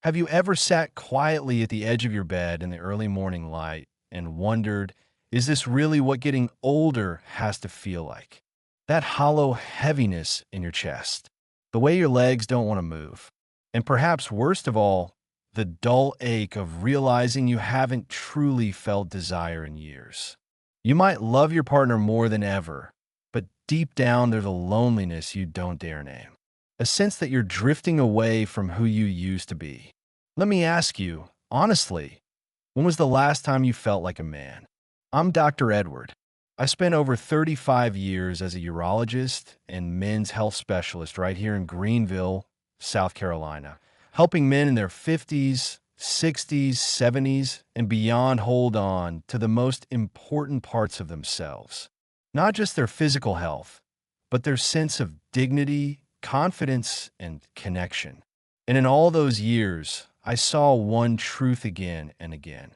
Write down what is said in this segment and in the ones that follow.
Have you ever sat quietly at the edge of your bed in the early morning light and wondered, is this really what getting older has to feel like? That hollow heaviness in your chest, the way your legs don't want to move, and perhaps worst of all, the dull ache of realizing you haven't truly felt desire in years. You might love your partner more than ever, but deep down there's a loneliness you don't dare name, a sense that you're drifting away from who you used to be. Let me ask you, honestly, when was the last time you felt like a man? I'm Dr. Edward. I spent over 35 years as a urologist and men's health specialist right here in Greenville, South Carolina, helping men in their 50s, 60s, 70s, and beyond hold on to the most important parts of themselves. Not just their physical health, but their sense of dignity, confidence, and connection. And in all those years, I saw one truth again and again.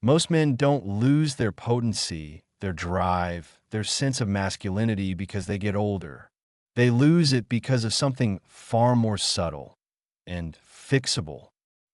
Most men don't lose their potency, their drive, their sense of masculinity because they get older. They lose it because of something far more subtle and fixable.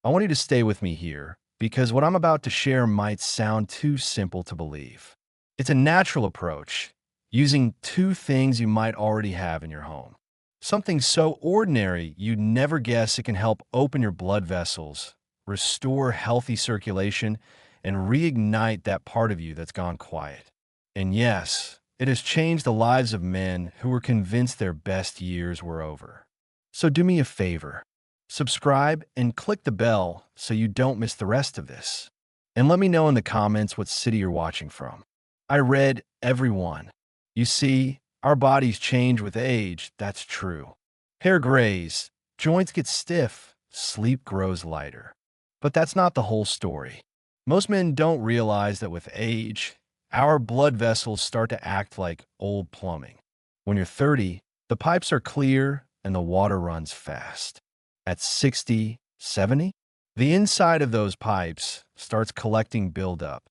I want you to stay with me here because what I'm about to share might sound too simple to believe. It's a natural approach, using two things you might already have in your home. Something so ordinary you'd never guess it can help open your blood vessels, restore healthy circulation, and reignite that part of you that's gone quiet. And yes, it has changed the lives of men who were convinced their best years were over. So do me a favor. Subscribe and click the bell so you don't miss the rest of this. And let me know in the comments what city you're watching from. I read every one. You see, our bodies change with age, that's true. Hair grays, joints get stiff, sleep grows lighter. But that's not the whole story. Most men don't realize that with age, our blood vessels start to act like old plumbing. When you're 30, the pipes are clear and the water runs fast. At 60, 70, the inside of those pipes starts collecting buildup.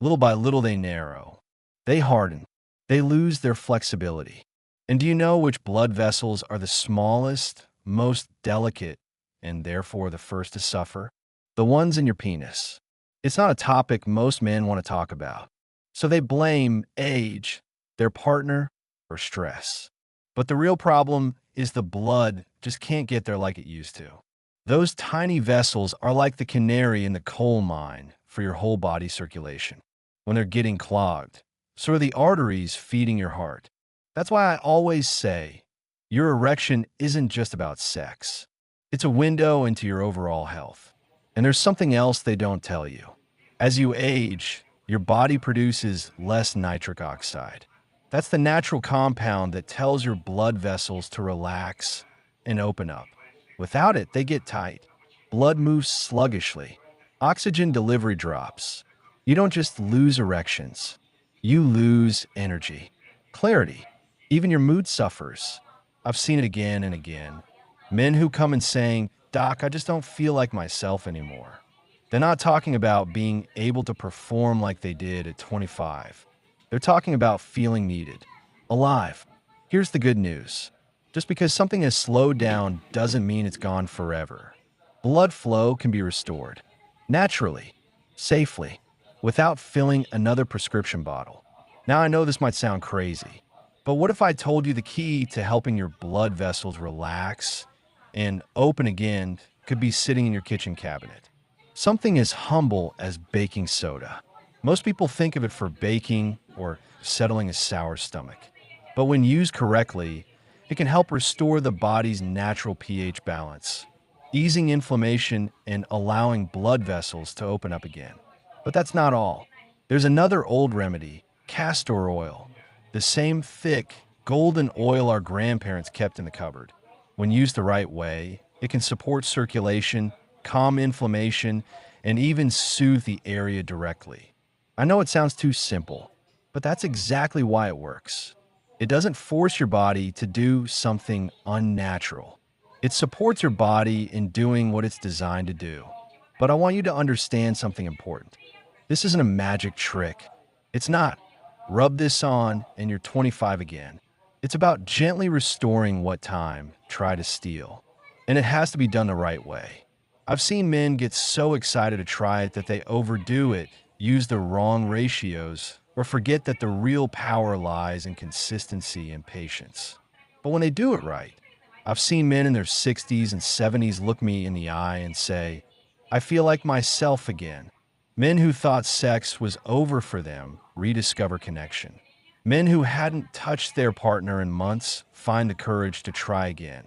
Little by little they narrow. They harden. They lose their flexibility. And do you know which blood vessels are the smallest, most delicate, and therefore the first to suffer? The ones in your penis. It's not a topic most men want to talk about. So they blame age, their partner, or stress. But the real problem is the blood just can't get there like it used to. Those tiny vessels are like the canary in the coal mine for your whole body circulation. When they're getting clogged, so are the arteries feeding your heart. That's why I always say, your erection isn't just about sex. It's a window into your overall health. And there's something else they don't tell you. As you age, your body produces less nitric oxide. That's the natural compound that tells your blood vessels to relax and open up. Without it, they get tight. Blood moves sluggishly. Oxygen delivery drops. You don't just lose erections. You lose energy, clarity. Even your mood suffers. I've seen it again and again. Men who come and saying, "Doc, I just don't feel like myself anymore." They're not talking about being able to perform like they did at 25. They're talking about feeling needed, alive. Here's the good news. Just because something has slowed down doesn't mean it's gone forever. Blood flow can be restored, naturally, safely, without filling another prescription bottle. Now I know this might sound crazy, but what if I told you the key to helping your blood vessels relax and open again could be sitting in your kitchen cabinet? Something as humble as baking soda. Most people think of it for baking or settling a sour stomach. But when used correctly, it can help restore the body's natural pH balance, easing inflammation and allowing blood vessels to open up again. But that's not all. There's another old remedy, castor oil, the same thick, golden oil our grandparents kept in the cupboard. When used the right way, it can support circulation, calm inflammation, and even soothe the area directly. I know it sounds too simple, but that's exactly why it works. It doesn't force your body to do something unnatural. It supports your body in doing what it's designed to do. But I want you to understand something important. This isn't a magic trick. It's not. Rub this on and you're 25 again. It's about gently restoring what time tried to steal. And it has to be done the right way. I've seen men get so excited to try it that they overdo it, use the wrong ratios, or forget that the real power lies in consistency and patience. But when they do it right, I've seen men in their 60s and 70s look me in the eye and say, I feel like myself again. Men who thought sex was over for them rediscover connection. Men who hadn't touched their partner in months find the courage to try again,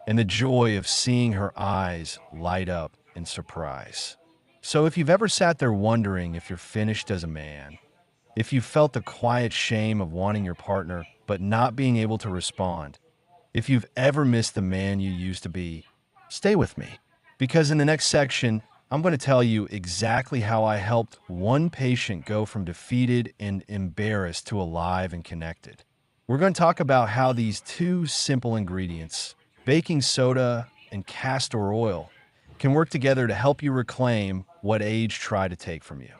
and the joy of seeing her eyes light up in surprise. So if you've ever sat there wondering if you're finished as a man, if you felt the quiet shame of wanting your partner but not being able to respond, if you've ever missed the man you used to be, stay with me. Because in the next section, I'm going to tell you exactly how I helped one patient go from defeated and embarrassed to alive and connected. We're going to talk about how these two simple ingredients, baking soda and castor oil, can work together to help you reclaim what age tried to take from you.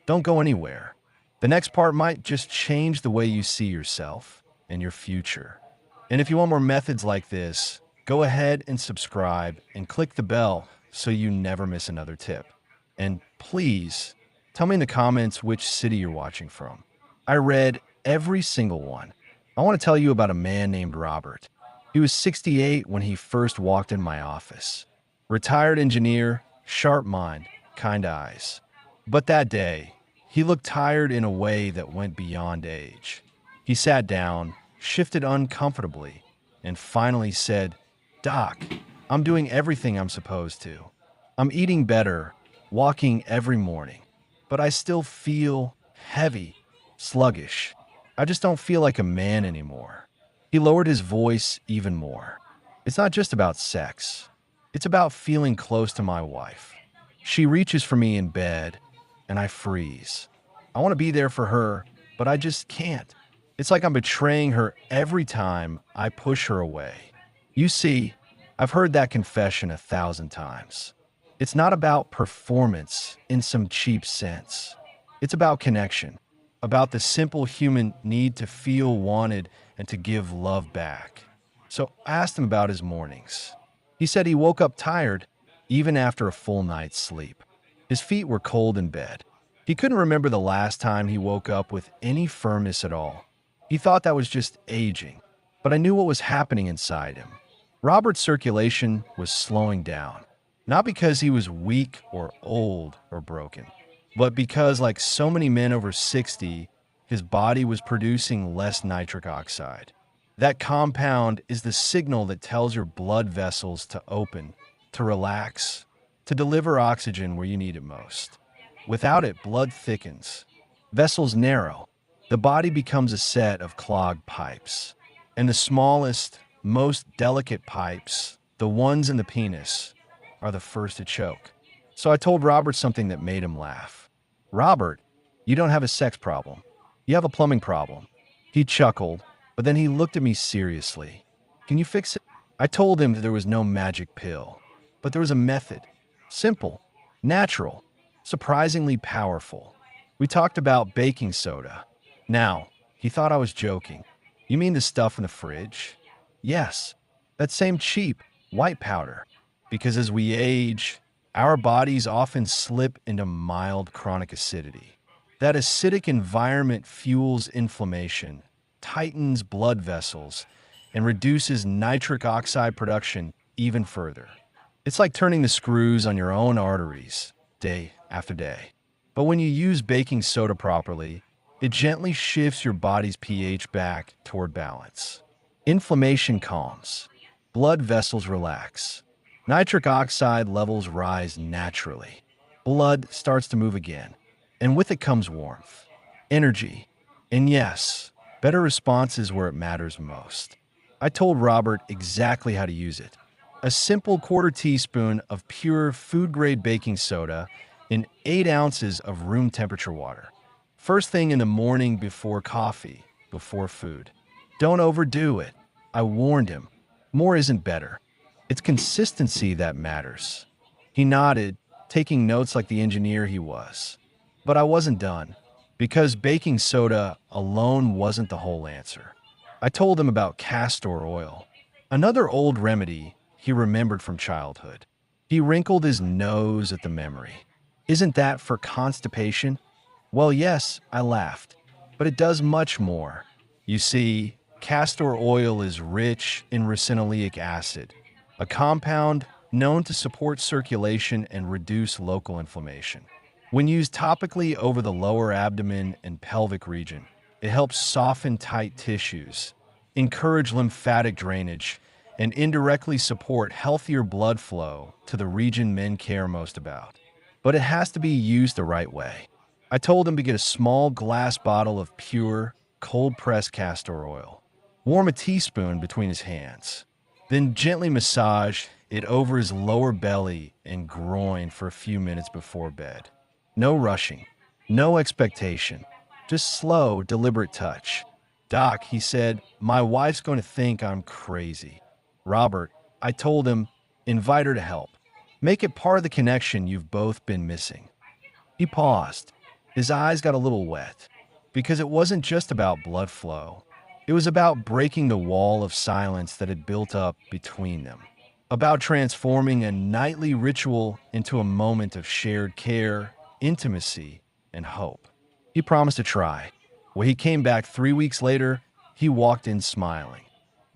Don't go anywhere. The next part might just change the way you see yourself and your future. And if you want more methods like this, go ahead and subscribe and click the bell so you never miss another tip. And please, tell me in the comments which city you're watching from. I read every single one. I want to tell you about a man named Robert. He was 68 when he first walked in my office. Retired engineer, sharp mind, kind eyes. But that day, he looked tired in a way that went beyond age. He sat down, shifted uncomfortably, and finally said, Doc, I'm doing everything I'm supposed to. I'm eating better, walking every morning, but I still feel heavy, sluggish. I just don't feel like a man anymore. He lowered his voice even more. It's not just about sex. It's about feeling close to my wife. She reaches for me in bed, and I freeze. I want to be there for her, but I just can't. It's like I'm betraying her every time I push her away. You see, I've heard that confession 1,000 times. It's not about performance in some cheap sense. It's about connection, about the simple human need to feel wanted and to give love back. So I asked him about his mornings. He said he woke up tired, even after a full night's sleep. His feet were cold in bed. He couldn't remember the last time he woke up with any firmness at all. He thought that was just aging, but I knew what was happening inside him. Robert's circulation was slowing down, not because he was weak or old or broken, but because, like so many men over 60, his body was producing less nitric oxide. That compound is the signal that tells your blood vessels to open, to relax, to deliver oxygen where you need it most. Without it, blood thickens, vessels narrow, the body becomes a set of clogged pipes. And the smallest, most delicate pipes, the ones in the penis, are the first to choke. So I told Robert something that made him laugh. Robert, you don't have a sex problem. You have a plumbing problem. He chuckled, but then he looked at me seriously. Can you fix it? I told him that there was no magic pill, but there was a method. Simple, natural, surprisingly powerful. We talked about baking soda. Now, he thought I was joking. You mean the stuff in the fridge? Yes, that same cheap, white powder. Because as we age, our bodies often slip into mild chronic acidity. That acidic environment fuels inflammation, tightens blood vessels, and reduces nitric oxide production even further. It's like turning the screws on your own arteries, day after day. But when you use baking soda properly, it gently shifts your body's pH back toward balance. Inflammation calms, blood vessels relax, nitric oxide levels rise naturally, blood starts to move again, and with it comes warmth, energy, and yes, better responses where it matters most. I told Robert exactly how to use it. A simple quarter teaspoon of pure food-grade baking soda in 8 ounces of room temperature water. First thing in the morning before coffee, before food. Don't overdo it. I warned him. More isn't better. It's consistency that matters. He nodded, taking notes like the engineer he was. But I wasn't done, because baking soda alone wasn't the whole answer. I told him about castor oil, another old remedy he remembered from childhood. He wrinkled his nose at the memory. Isn't that for constipation? Well, yes, I laughed. But it does much more. You see, castor oil is rich in ricinoleic acid, a compound known to support circulation and reduce local inflammation. When used topically over the lower abdomen and pelvic region, it helps soften tight tissues, encourage lymphatic drainage, and indirectly support healthier blood flow to the region men care most about. But it has to be used the right way. I told him to get a small glass bottle of pure, cold-pressed castor oil. Warm a teaspoon between his hands. Then gently massage it over his lower belly and groin for a few minutes before bed. No rushing, no expectation, just slow, deliberate touch. Doc, he said, my wife's going to think I'm crazy. Robert, I told him, invite her to help. Make it part of the connection you've both been missing. He paused. His eyes got a little wet because it wasn't just about blood flow. It was about breaking the wall of silence that had built up between them, about transforming a nightly ritual into a moment of shared care, intimacy, and hope. He promised to try. When he came back 3 weeks later, he walked in smiling.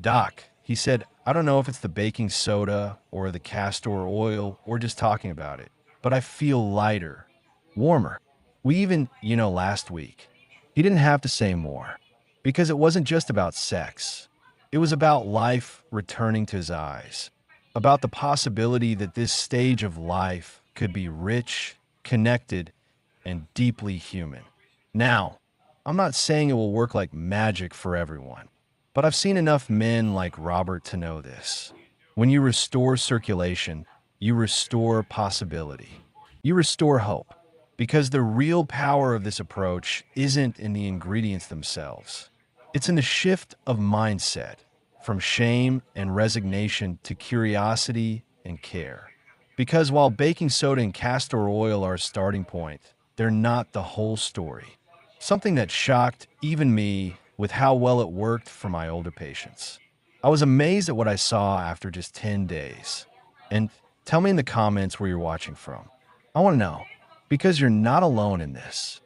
Doc, he said, I don't know if it's the baking soda or the castor oil or just talking about it, but I feel lighter, warmer. We even, last week. He didn't have to say more because it wasn't just about sex. It was about life returning to his eyes, about the possibility that this stage of life could be rich, connected, and deeply human. Now, I'm not saying it will work like magic for everyone, but I've seen enough men like Robert to know this. When you restore circulation, you restore possibility. You restore hope. Because the real power of this approach isn't in the ingredients themselves. It's in the shift of mindset, from shame and resignation to curiosity and care. Because while baking soda and castor oil are a starting point, they're not the whole story. Something that shocked even me with how well it worked for my older patients. I was amazed at what I saw after just 10 days. And tell me in the comments where you're watching from. I want to know, because you're not alone in this.